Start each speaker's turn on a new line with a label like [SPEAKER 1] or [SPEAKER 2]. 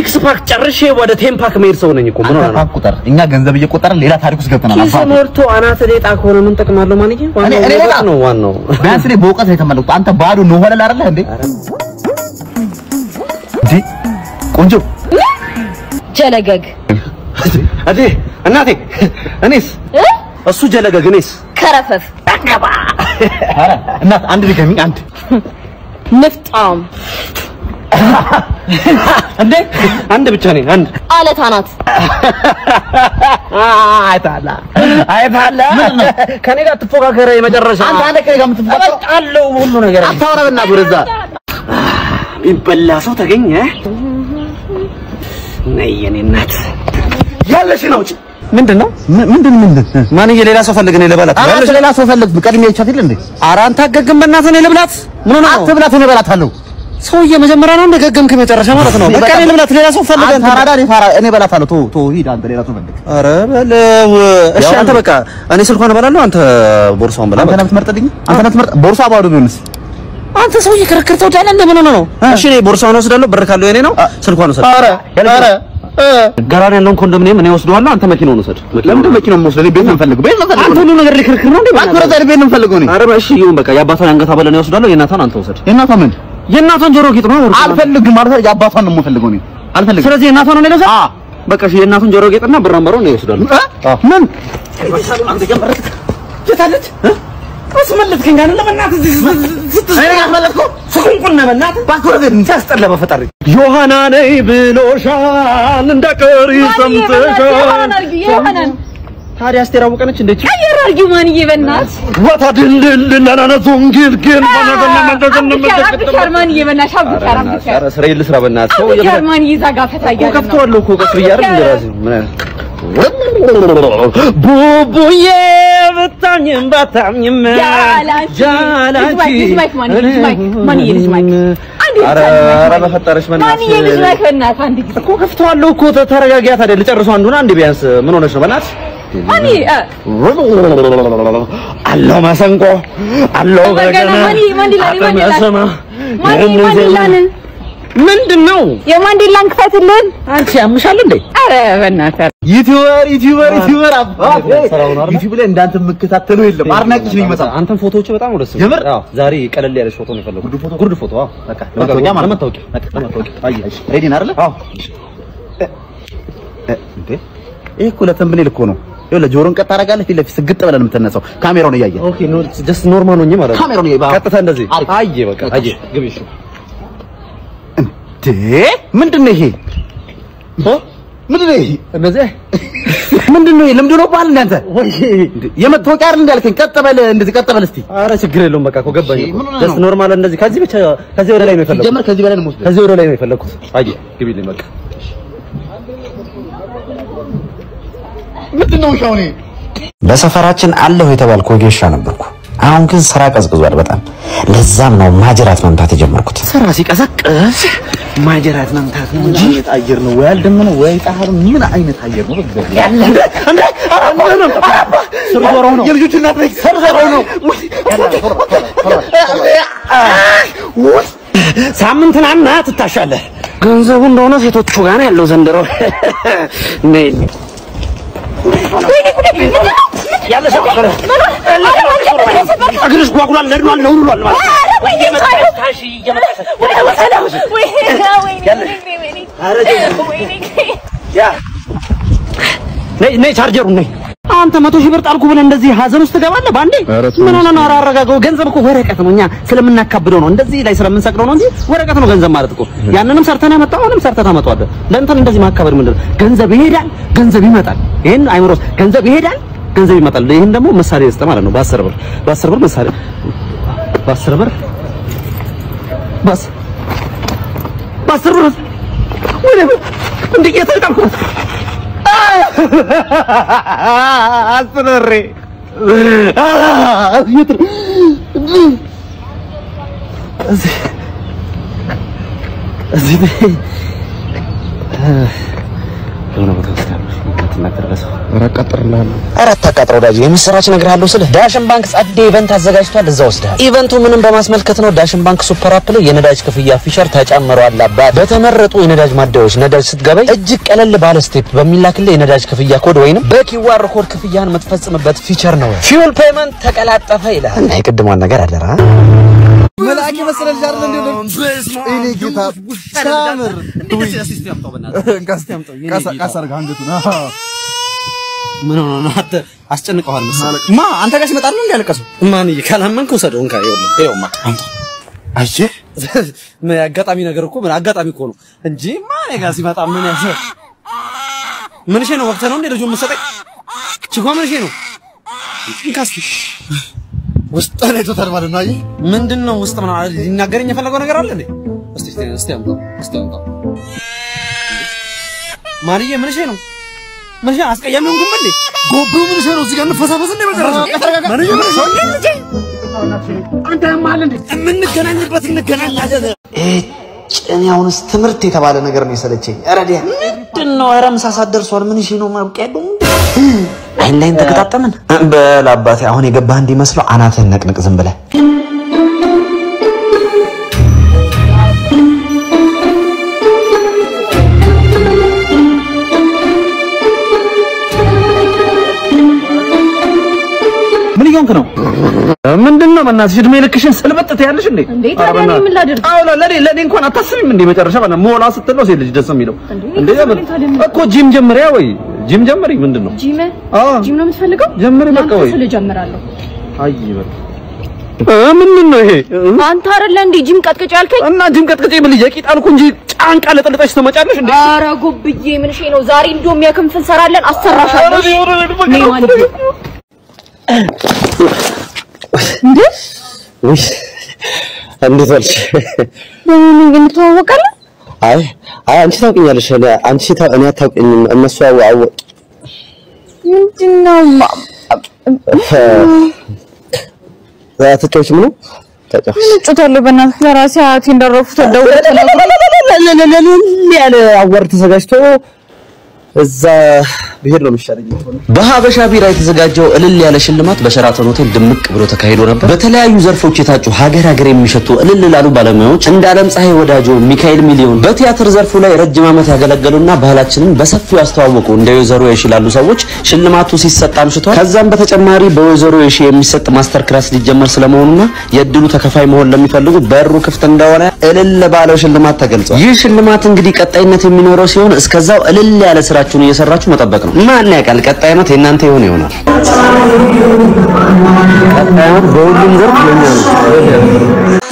[SPEAKER 1] 6 ፓክ ጨርሼ ወደ 10 ፓክ መሄድ ሰው ነኝ እኮ ምን ሆነ ነው
[SPEAKER 2] ቁጥር እኛ ገንዘብ እየቆጠርን ሌላ ታሪክ ውስጥ ገብተናል
[SPEAKER 1] አፋ ሞርቶ አናተ ሌጣ ከሆነ ምን ተቀማለው ማንዬ ዋናው
[SPEAKER 2] ቢያንስ እኔ በእውቀት ላይ ተመለስኩ አንተ ባዶ ነው ሆለል አይደለ እንዴ እንዴ ቆንጆ
[SPEAKER 3] ጀለገግ
[SPEAKER 1] አዴ እናቴ እኔስ እሱ ጀለገግ እኔስ
[SPEAKER 3] ከረፈፍ
[SPEAKER 1] አቀባ
[SPEAKER 2] አረ እናት አንድ ልገሚ አንድ
[SPEAKER 3] ንፍጣም
[SPEAKER 1] እንዴ አንድ ብቻ ነኝ አንድ
[SPEAKER 3] አለታናት
[SPEAKER 1] አይታላ ከኔ ጋር ተፎካከረ የመጨረሻ
[SPEAKER 2] አንተ ከኔ ጋር የምትፎካከረው
[SPEAKER 1] አለው ሁሉ ነገር
[SPEAKER 2] አታወራብና ብረዛ
[SPEAKER 1] ቢበላ ሰው ተገኘ ነይ የኔ እናት ያለሽ ነው ምንድነው
[SPEAKER 2] ምንድን
[SPEAKER 1] ማን የሌላ ሰው ፈልግ ነው ለበላት
[SPEAKER 2] ያለሽ ሌላ ሰው ፈልግ ቀድሜ ይቻት ይል እንዴ
[SPEAKER 1] ኧረ አንተ አገግም በእናትህ ነው ለበላት ምን ሆነ
[SPEAKER 2] አትብላት ነው በላታለሁ
[SPEAKER 1] ሰውዬ መጀመሪያ ነው እንደገገምክ መጨረሻ ማለት ነው በቃ እኔ ልብላት ሌላ ሰው ፈልገን
[SPEAKER 2] ታራዳሪ እኔ በላታለሁ ቶ ሂድ አንተ ሌላ ሰው ፈልግ
[SPEAKER 1] ኧረ በለው እሺ አንተ በቃ እኔ ስልኳን እበላለሁ አንተ ቦርሳውን በላ
[SPEAKER 2] አንተ ነው የምትመርጥልኝ አንተ ነው የምትመርጥ ቦርሳ ባዶ ቢሆንስ
[SPEAKER 1] አንተ ሰውዬ ከረከርተው ታለ እንደምን ሆነ ነው እሺ እኔ ቦርሳውን ወስዳለሁ ብር ካለው የኔ ነው ስልኳን ወስድ ኧረ ጋራን ያለውን ኮንዶሚኒየም እኔ ወስደዋለሁ አንተ መኪናውን ወስድ
[SPEAKER 2] ለምን መኪናውን ወስደህ ቤት ነው ፈልገው ቤት ነው ፈልገው
[SPEAKER 1] አንተ ሁሉ ነገር ልክርክር ነው እንዴ
[SPEAKER 2] አትወረደ ቤት ነው ፈልገው ነው
[SPEAKER 1] ኧረ እሺ ይሁን በቃ የአባቷን አንገታ በለ ነው ወስዳለሁ የእናቷን አንተ ወስድ
[SPEAKER 2] የእናቷ ምን
[SPEAKER 1] የእናቷን ጆሮ ጌጥ ነው
[SPEAKER 2] አልፈልግም ማለት የአባቷን ነው የምፈልገው ነው አልፈልግም
[SPEAKER 1] ስለዚህ የእናቷን ነው ለዛ በቃ እሺ የእናቱን ጆሮ ጌጥና ብራምበሮ ነው ይወስዳሉ
[SPEAKER 2] ምን
[SPEAKER 1] አንተ ጀመርክ የታለች አስመለጥከኝ አይደል በእናትህ እኔ አስመለጥኩ ስኩንኩን በእናትህ ባክወረደ እንታስጠላ በፈጣሪ ዮሐና ነይ ብሎሻል እንደቀሪ ሰምተሻል ዮሐናን ታዲያ አስቴር አወቀነች እንዴ
[SPEAKER 3] አየር አርጊው ማንዬ በእናት
[SPEAKER 1] ወታ ድልድልናናቱን ግልግል
[SPEAKER 3] አብዱካር ማንዬ በእናት አብዱካር
[SPEAKER 1] ኧረ ስራ ይልስራ በእናት ሰው
[SPEAKER 3] አብዱካር ማንዬ ዛጋ ፈታያ
[SPEAKER 1] ከፍተዋለሁ እኮ ቀስ ብያለሁ እንደራዚ ምን ቡቡዬ በታኝም ባታኝም ጃላንቺ ማንዬ ልጅ ማይክ ኧረ በፈጠረሽ
[SPEAKER 3] ማንዬ ልጅ ማይክ በእናት አንድ ጊዜ
[SPEAKER 1] እኮ ከፍተዋለሁ እኮ ተረጋጊያት አይደል ልጨርሰው አንዱና አንዴ ቢያንስ ምን ሆነሽ ነው በእናትሽ
[SPEAKER 3] ማንዬ
[SPEAKER 1] አለው ማሰንቆ አለው በገና
[SPEAKER 3] ማንዲላን
[SPEAKER 1] ምንድነው
[SPEAKER 3] የማንዲላን ክፈትልን
[SPEAKER 1] አንቺ ያምሻል እንዴ
[SPEAKER 3] አረ በእናትህ
[SPEAKER 2] ዩቲዩበር አባቴ ዩቲዩብ ላይ እንዳንተ መከታተሉ የለም አርናቂሽ ነኝ መጣ
[SPEAKER 1] አንተን ፎቶዎች በጣም ወደስ አዎ ዛሬ ቀለል ያለሽ ፎቶ ነው የፈለኩት ጉርድ ፎቶ አዎ በቃ ለመታወቂያ አየሽ
[SPEAKER 2] ሬዲ ነህ አይደል አዎ እንዴ ይሄ እኮ ለተምብኔል እኮ ነው ይኸውልህ ጆሮን ቀጥ አደርጋለህ ፊት ለፊት ስግጥ ብለን የምትነሳው ካሜራውን እያየህ
[SPEAKER 1] ኦኬ ኖ ጀስት ኖርማል ሆኜ ማለት ነው
[SPEAKER 2] ካሜራውን እያየህ
[SPEAKER 1] ቀጥታ እንደዚህ አየ በቃ አየ ግብሽ
[SPEAKER 2] እንዴ ምንድነው ይሄ ምንድነው ይሄ
[SPEAKER 1] እንደዚህ
[SPEAKER 2] ምንድነው ይሄ ለምንድን ነው ባል እናንተ የመታወቂያ አይደል እንዳልከኝ ቀጥ በል እንደዚህ ቀጥ በል እስቲ
[SPEAKER 1] ኧረ ችግር የለውም በቃ እኮ ገባኝ ጀስት ኖርማል እንደዚህ ከዚህ ብቻ ከዚህ ወደ ላይ ነው የፈለኩት
[SPEAKER 2] ጀመር ከዚህ በላይ ነው የምወስደው
[SPEAKER 1] ከዚህ ወደ ላይ ነው የፈለኩት አየ ግቢልኝ በቃ
[SPEAKER 2] ምንድነው ሻውኔ
[SPEAKER 4] በሰፈራችን አለሁ የተባልኩ ወጌሻ ነበርኩ አሁን ግን ስራ ቀዝቅዟል በጣም ለዛም ነው ማጀራት መምታት የጀመርኩት
[SPEAKER 1] ስራ ሲቀዘቅዝ ማጀራት መምታት ነው እንጂ
[SPEAKER 2] አየር ነው ወይ አልደም ነው ወይ ጣሃሩ ምን አይነት አየር ነው በእግዚአብሔር
[SPEAKER 1] ያለ እንደ ሰርዘራው ነው
[SPEAKER 2] የልጆች እናት ነኝ ሰርዘራው ነው
[SPEAKER 1] ሳምንትና ትታሻለህ ገንዘቡ እንደሆነ ሴቶቹ ጋር ያለው ዘንድሮ ነይ ያለ ሰው ቀረ አግርሽ ጓጉላል ለድሏል ነው ብሏል ማለት ታሺ እየመጣሽ ነይ ቻርጀሩ ነይ አንተ 100,000 ብር ጣልኩ ብለህ እንደዚህ ሀዘን ውስጥ ትገባለህ ባንዴ ምን ሆነ ነው አራረጋገው ገንዘብ እኮ ወረቀት ነው እኛ ስለምናካብደው ነው እንደዚህ ላይ ስለምንሰቅለው ነው እንጂ ወረቀት ነው ገንዘብ ማለት እኮ ያንንም ሰርተና ያመጣው አሁንም ሰርተህ ታመጣዋለህ ለእንትን እንደዚህ ማካበድ ምንድነው ገንዘብ ይሄዳል ገንዘብ ይመጣል ይሄን አይምሮስ ገንዘብ ይሄዳል ገንዘብ ይመጣል ይሄን ደግሞ ምሳሌ ይስጥ ማለት ነው በ10 ብር ምሳሌ በ10 ብር በ10 ብር ወደ እንዴ እየተጣልኩ አስፈረሬ እዚህ እንዳትናገር ለሰው
[SPEAKER 2] አቀጥርልሃለሁ
[SPEAKER 4] አራት አቃጥሮ ወዳጅ የምስራች እነግርሃለሁ ስለ ዳሽን ባንክ ጸዴ ኢቨንት አዘጋጅቷል እዛ ወስደሃል ኢቨንቱ ምንም በማስመልከት ነው ዳሽን ባንክ ሱፐር አፕ ላይ የነዳጅ ክፍያ ፊቸር ተጨምሯል አባት በተመረጡ የነዳጅ ማደያዎች ነዳጅ ስትገበይ እጅግ ቀለል ባለ ስቴፕ በሚላክልህ የነዳጅ ክፍያ ኮድ ወይንም በኪዋር ኮድ ክፍያን የምትፈጽምበት ፊቸር ነው ፊውል ፔመንት ተቀላጠፈ ይላል እና የቅድሟን ነገር አደራ
[SPEAKER 2] መላእክ መሰለል ጃርለ እንደው እኔ ጌታ ሳምር ካሰርጋ አንገቱና
[SPEAKER 1] ምን ሆነ ነው አተ አስጨንቀዋል መሰለኝ
[SPEAKER 2] ማ አንተ ጋር ሲመጣ ነው እንዲያለቀሱ
[SPEAKER 1] ማን ይካላመንኩ ሰደው እንካ ይውማ
[SPEAKER 2] አይ
[SPEAKER 1] ምን አጋጣሚ ነገር እኮ ምን አጋጣሚ እኮ ነው እንጂ ማን ጋር ሲመጣ ምን ያሰ ምን ሸ ነው ወቅት ነው እንዴ ልጁ መሰጠኝ ችጓ ምን ሸ ነው እንካስ
[SPEAKER 2] ውስጥ ላይ ተተርባለ ነው አይ
[SPEAKER 1] ምንድነው ውስጥ ምን ሊናገረኝ የፈለገው ነገር አለ እንዴ እስቲ አምጣው ማርዬ ምን ሸ ነው ምን ሸ አስቀያሚው ግን እንዴ
[SPEAKER 2] ጎቡ ምን ሸ ነው እዚህ ጋር ነፈሳፈስ እንደ መጨረሻ ማርዬ ምን ሸ አንተ ማል እንዴ እንገናኝበት እንገናኛለን
[SPEAKER 4] ጭኔውንስ ትምርት የተባለ ነገር ነው የሰለቸኝ አረዲያ ምንድነው ኧረ ምሳ ሰዓት ደርሷል ምን እሺ ነው ማብቂያ ነው አይን ላይ ተከታተምን በላባቴ አሁን የገባህ እንዲመስለው አናተን ነቅንቅ ዝም ብለህ
[SPEAKER 1] ምን ይሆንክ ነው ምንድነው በእናትሽ እድሜ ልክሽን ሰልበጥተ ያለሽ እንዴ
[SPEAKER 3] ታዲያ ምን ላድርግ
[SPEAKER 1] አዎ ለኔ እንኳን አታስቢም እንዴ መጨረሻ ባና ሞላ ስትለው ሴት ልጅ ደስ የሚለው እንዴ እኮ ጂም ጀምሪያ ወይ ጂም ጀምሪ ምንድነው
[SPEAKER 3] ጂም ነው የምትፈልገው
[SPEAKER 1] ጀምሪ በቃ ወይ
[SPEAKER 3] ስለ ጀምራለሁ
[SPEAKER 1] አይ በቃ ምንድነው ይሄ
[SPEAKER 3] አንተ አይደለ እንዴ ጂም ቀጥቅጭ ያልከኝ
[SPEAKER 1] እና ጂም ቀጥቅጭ ብል የቂጣን እኮ እንጂ ጫንቃ ለጥልጠሽ ተመጫለሽ እንዴ
[SPEAKER 3] ኧረ ጉብዬ ምን ሼ ነው ዛሬ እንደውም ያከንፍ እንሰራለን አሰራሻለሁ ነይ ማለት እንዴ
[SPEAKER 4] ውይ እንዴት ወልሽ
[SPEAKER 3] ምን ግን ተዋወቃለህ
[SPEAKER 4] አይ አንቺ ታውቂኛለሽ አንቺ እኔ አታውቂኝም እነሱ አው
[SPEAKER 3] ምንድነው
[SPEAKER 4] ተጫውች ምን ተጫውች
[SPEAKER 3] ጭቶለ በእናትህ ለራሴ አቲ እንደረፉት ደውለህ
[SPEAKER 4] ያለ አወር ተዘጋጅቶ እዛ ብሄድ ነው የሚሻለኝ በሀበሻ ቢራ የተዘጋጀው እልል ያለ ሽልማት በሸራተን ሆቴል ድምቅ ብሎ ተካሂዶ ነበር በተለያዩ ዘርፎች የታጩ ሀገር የሚሸቱ እልል ላሉ ባለሙያዎች እንደ ዓለም ፀሐይ ወዳጆ ሚካኤል ሚሊዮን በቲያትር ዘርፉ ላይ ረጅም ዓመት ያገለገሉና ባህላችንን በሰፊው ያስተዋወቁ እንደ ወይዘሮ የሺ ላሉ ሰዎች ሽልማቱ ሲሰጥ አምሽቷል ከዛም በተጨማሪ በወይዘሮ የሺ የሚሰጥ ማስተር ክላስ ሊጀመር ስለመሆኑና የድሉ ተከፋይ መሆን ለሚፈልጉ በሩ ክፍት እንደሆነ እልል ባለው ሽልማት ተገልጿል ይህ ሽልማት እንግዲህ ቀጣይነት የሚኖረው ሲሆን እስከዛው እልል ያለ ስራችሁን እየሰራችሁ መጠበቅ ነው ማን ያውቃል ቀጣይ ዓመት የናንተ ይሆናል ቀጣይ ዓመት በሁሉም ዘርፍ የኛ ነው